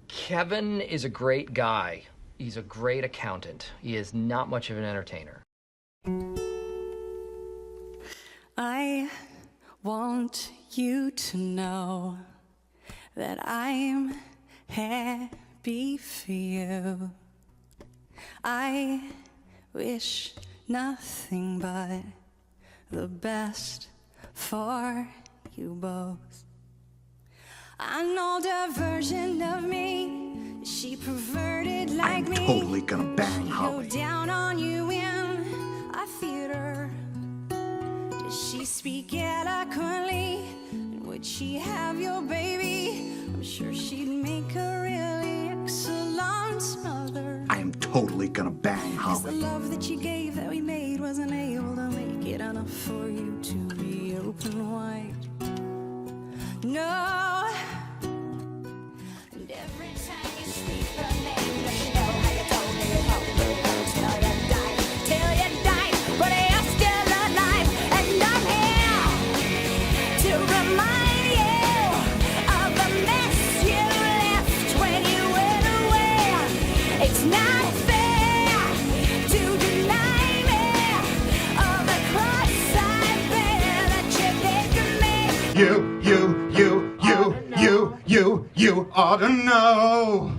Kevin is a great guy. He's a great accountant. He is not much of an entertainer. I want you to know that I'm happy for you. I wish nothing but the best for you both. An older version of me, she perverted like me. I'm totally gonna bang Holly. Go down on you in a theater. Does she speak eloquently? And would she have your baby? I'm sure she'd make a really excellent mother. I am totally gonna bang 'Cause the Holly. love that you gave, that we made, wasn't able to make it enough for you to be open wide. No. And every time you speak her name, don't you know how you told me you hope the words till you died, but you're still alive, and I'm here to remind you of the mess you left when you went away. It's not fair to deny me of the cross I bear that you gave to me. You ought to know.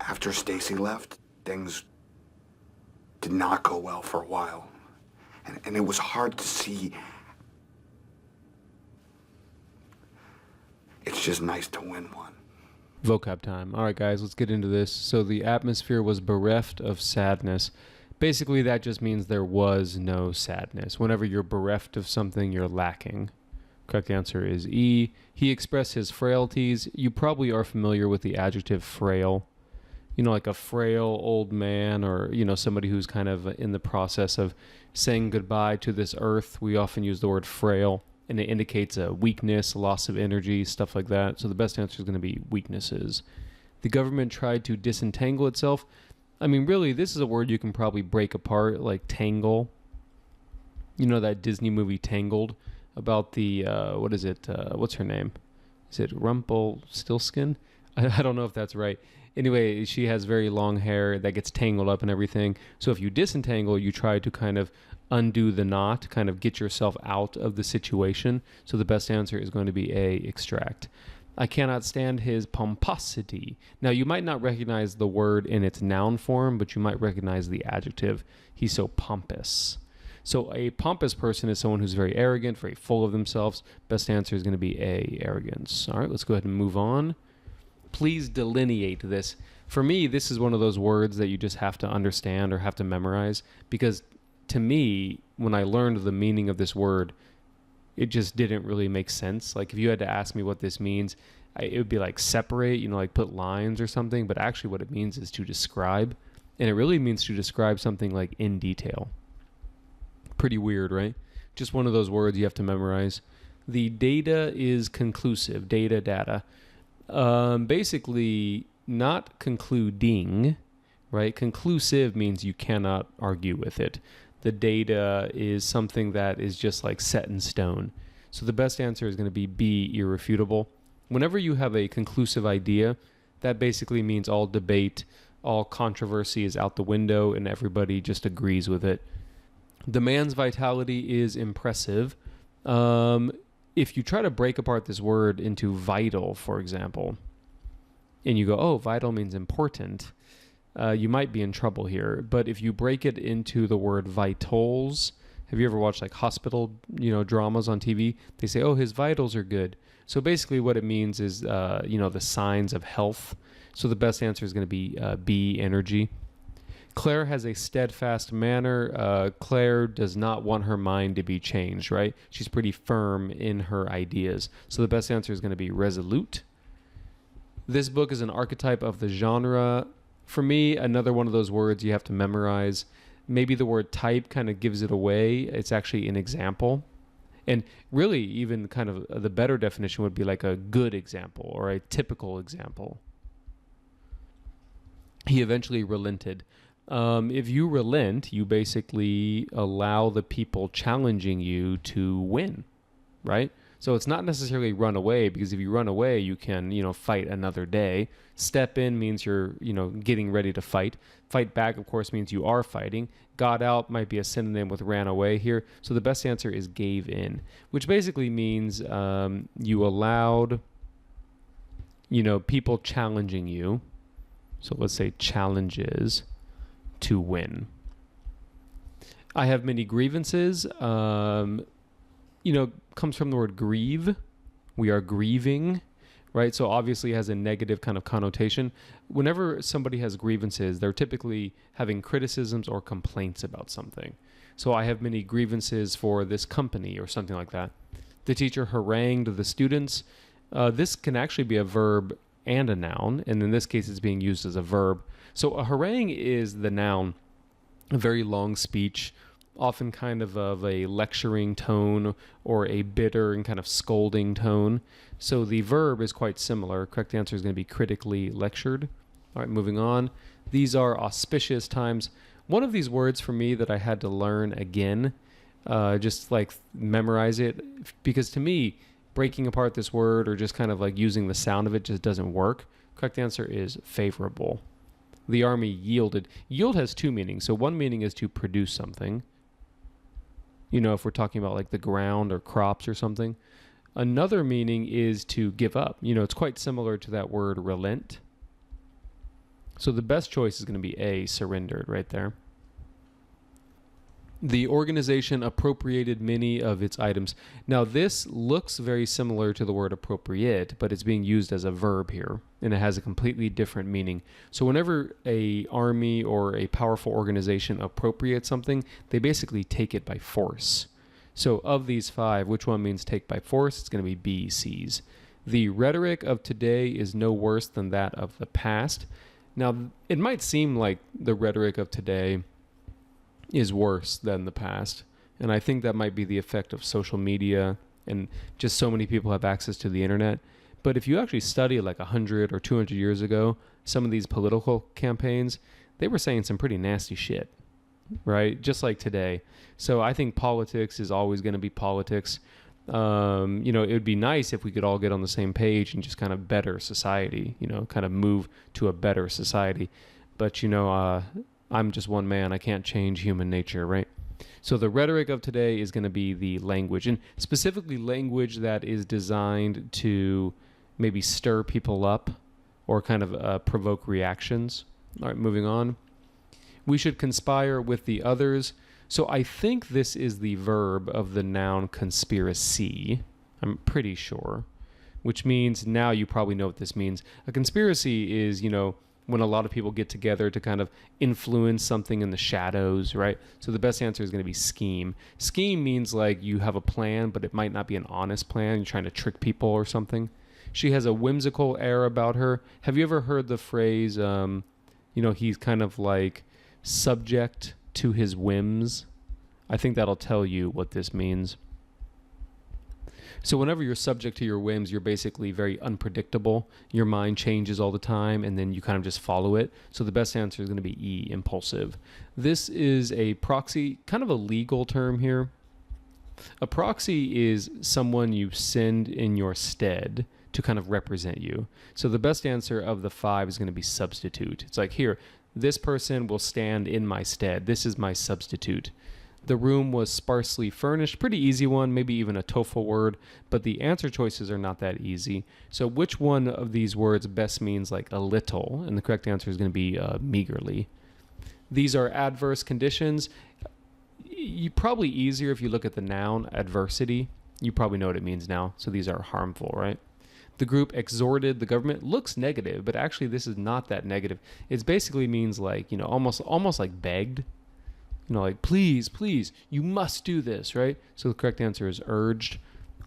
After Stacy left, things did not go well for a while. And it was hard to see. It's just nice to win one. Vocab time. All right, guys, let's get into this. So the atmosphere was bereft of sadness. Basically, that just means there was no sadness. Whenever you're bereft of something, you're lacking. Correct answer is E. He expressed his frailties. You probably are familiar with the adjective frail. You know, like a frail old man, or, you know, somebody who's kind of in the process of saying goodbye to this earth. We often use the word frail, and it indicates a weakness, loss of energy, stuff like that. So the best answer is going to be weaknesses. The government tried to disentangle itself. I mean, really, this is a word you can probably break apart, like tangle. You know that Disney movie Tangled about the, what is it? What's her name? Is it Rumpelstiltskin? I don't know if that's right. Anyway, she has very long hair that gets tangled up and everything. So if you disentangle, you try to kind of undo the knot, kind of get yourself out of the situation. So the best answer is going to be A, extract. I cannot stand his pomposity. Now, you might not recognize the word in its noun form, but you might recognize the adjective. He's so pompous. So a pompous person is someone who's very arrogant, very full of themselves. Best answer is going to be A, arrogance. All right, let's go ahead and move on. Please delineate this. For me, this is one of those words that you just have to understand or have to memorize, because to me, when I learned the meaning of this word, it just didn't really make sense. Like if you had to ask me what this means, it would be like separate, you know, like put lines or something, but actually what it means is to describe, and it really means to describe something like in detail. Pretty weird, right? Just one of those words you have to memorize. The data is conclusive. Data. Basically, not concluding, right? Conclusive means you cannot argue with it. The data is something that is just like set in stone. So the best answer is going to be B, irrefutable. Whenever you have a conclusive idea, that basically means all debate, all controversy is out the window and everybody just agrees with it. The man's vitality is impressive. If you try to break apart this word into vital, for example, and you go, oh, vital means important, you might be in trouble here. But if you break it into the word vitals, have you ever watched like hospital, dramas on TV? They say, oh, his vitals are good. So basically what it means is, the signs of health. So the best answer is going to be B, energy. Claire has a steadfast manner. Claire does not want her mind to be changed, right? She's pretty firm in her ideas. So the best answer is going to be resolute. This book is an archetype of the genre. For me, another one of those words you have to memorize. Maybe the word type kind of gives it away. It's actually an example. And really, even kind of the better definition would be like a good example or a typical example. He eventually relented. If you relent, you basically allow the people challenging you to win, right? So it's not necessarily run away, because if you run away, you can, fight another day. Step in means you're, getting ready to fight. Fight back, of course, means you are fighting. Got out might be a synonym with ran away here. So the best answer is gave in, which basically means you allowed, people challenging you. So let's say challenges to win. I have many grievances. Comes from the word grieve. We are grieving, right? So obviously it has a negative kind of connotation. Whenever somebody has grievances, they're typically having criticisms or complaints about something. So I have many grievances for this company or something like that. The teacher harangued the students. This can actually be a verb and a noun, and in this case it's being used as a verb. So a harangue is the noun, a very long speech, often kind of a lecturing tone or a bitter and kind of scolding tone. So the verb is quite similar. Correct answer is going to be critically lectured. All right, moving on. These are auspicious times. One of these words for me that I had to learn again, just like memorize it, because to me, breaking apart this word or just kind of like using the sound of it just doesn't work. Correct answer is favorable. The army yielded. Yield has two meanings. So one meaning is to produce something. If we're talking about like the ground or crops or something. Another meaning is to give up. It's quite similar to that word relent. So the best choice is going to be A, surrendered, right there. The organization appropriated many of its items. Now, this looks very similar to the word appropriate, but it's being used as a verb here, and it has a completely different meaning. So whenever a army or a powerful organization appropriates something, they basically take it by force. So of these 5, which one means take by force? It's going to be B, C's. The rhetoric of today is no worse than that of the past. Now, it might seem like the rhetoric of today is worse than the past. And I think that might be the effect of social media and just so many people have access to the internet. But if you actually study like 100 or 200 years ago, some of these political campaigns, they were saying some pretty nasty shit, right? Just like today. So I think politics is always going to be politics. It would be nice if we could all get on the same page and just kind of better society, kind of move to a better society. But, I'm just one man. I can't change human nature, right? So the rhetoric of today is going to be the language, and specifically language that is designed to maybe stir people up or kind of provoke reactions. All right, moving on. We should conspire with the others. So I think this is the verb of the noun conspiracy. I'm pretty sure, which means now you probably know what this means. A conspiracy is, when a lot of people get together to kind of influence something in the shadows, right? So the best answer is going to be scheme. Scheme means like you have a plan, but it might not be an honest plan. You're trying to trick people or something. She has a whimsical air about her. Have you ever heard the phrase, he's kind of like subject to his whims? I think that'll tell you what this means. So whenever you're subject to your whims, you're basically very unpredictable. Your mind changes all the time, and then you kind of just follow it. So the best answer is going to be E, impulsive. This is a proxy, kind of a legal term here. A proxy is someone you send in your stead to kind of represent you. So the best answer of the 5 is going to be substitute. It's like, here, this person will stand in my stead. This is my substitute. The room was sparsely furnished. Pretty easy one, maybe even a TOEFL word, but the answer choices are not that easy. So which one of these words best means like a little? And the correct answer is going to be meagerly. These are adverse conditions. Probably easier if you look at the noun, adversity. You probably know what it means now. So these are harmful, right? The group exhorted the government. Looks negative, but actually this is not that negative. It basically means like, almost like begged. Like, please, you must do this, right? So the correct answer is urged.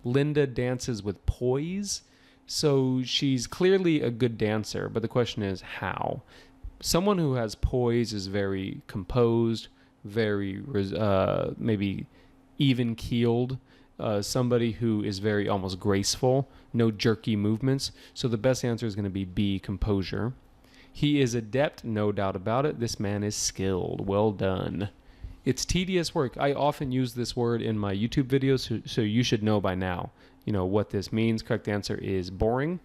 Linda dances with poise. So she's clearly a good dancer, but the question is how? Someone who has poise is very composed, very maybe even-keeled. Somebody who is very almost graceful, no jerky movements. So the best answer is going to be B, composure. He is adept, no doubt about it. This man is skilled. Well done. It's tedious work. I often use this word in my YouTube videos, so you should know by now, what this means. Correct answer is boring.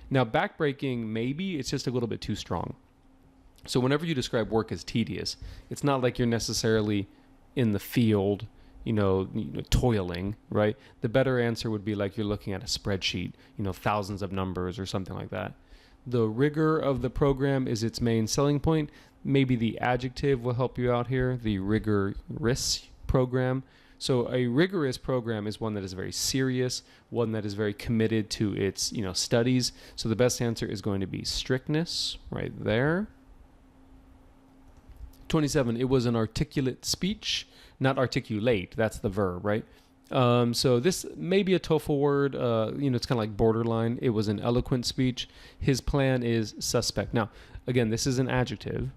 Now, backbreaking, maybe it's just a little bit too strong. So whenever you describe work as tedious, it's not like you're necessarily in the field, toiling, right? The better answer would be like you're looking at a spreadsheet, thousands of numbers or something like that. The rigor of the program is its main selling point. Maybe the adjective will help you out here, the rigorous program. So a rigorous program is one that is very serious, one that is very committed to its, studies. So the best answer is going to be strictness right there. 27, it was an articulate speech, not articulate, that's the verb, right? So this may be a TOEFL word, it's kind of like borderline. It was an eloquent speech. His plan is suspect. Now, again, this is an adjective.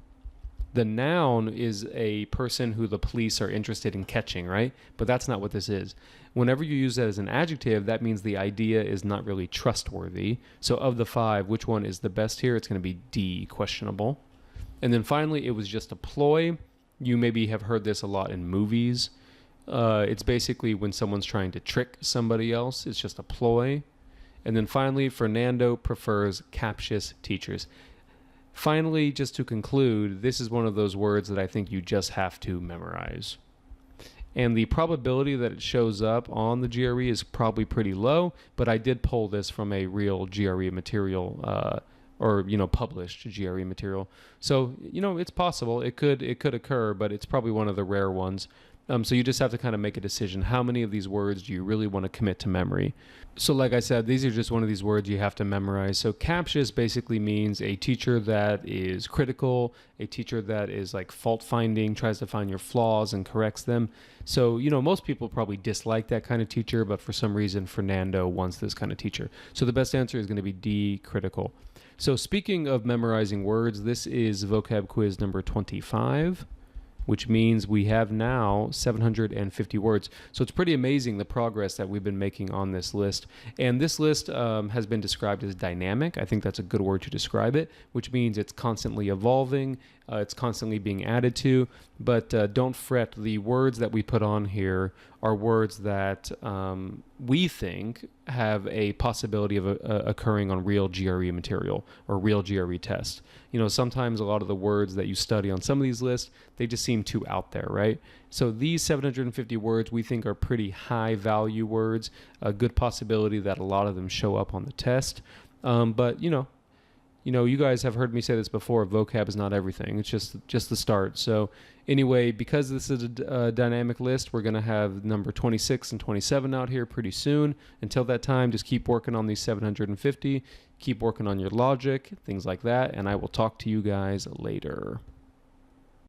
The noun is a person who the police are interested in catching, right? But that's not what this is. Whenever you use that as an adjective, that means the idea is not really trustworthy. So of the 5, which one is the best here? It's going to be D, questionable. And then finally, it was just a ploy. You maybe have heard this a lot in movies. It's basically when someone's trying to trick somebody else. It's just a ploy. And then finally, Fernando prefers captious teachers. Finally, just to conclude, this is one of those words that I think you just have to memorize. And the probability that it shows up on the GRE is probably pretty low, but I did pull this from a real GRE material or published GRE material. So it's possible it could occur, but it's probably one of the rare ones. So you just have to kind of make a decision. How many of these words do you really want to commit to memory? So like I said, these are just one of these words you have to memorize. So captious basically means a teacher that is critical, a teacher that is like fault finding, tries to find your flaws and corrects them. So, most people probably dislike that kind of teacher, but for some reason, Fernando wants this kind of teacher. So the best answer is going to be D, critical. So speaking of memorizing words, this is vocab quiz number 25. Which means we have now 750 words. So it's pretty amazing the progress that we've been making on this list. And this list has been described as dynamic. I think that's a good word to describe it, which means it's constantly evolving. It's constantly being added to. But don't fret. The words that we put on here are words that we think have a possibility of occurring on real GRE material or real GRE tests. Sometimes a lot of the words that you study on some of these lists, they just seem too out there, right? So these 750 words we think are pretty high value words, a good possibility that a lot of them show up on the test. But you guys have heard me say this before, vocab is not everything. It's just the start. So anyway, because this is a dynamic list, we're going to have number 26 and 27 out here pretty soon. Until that time, just keep working on these 750. Keep working on your logic, things like that, and I will talk to you guys later.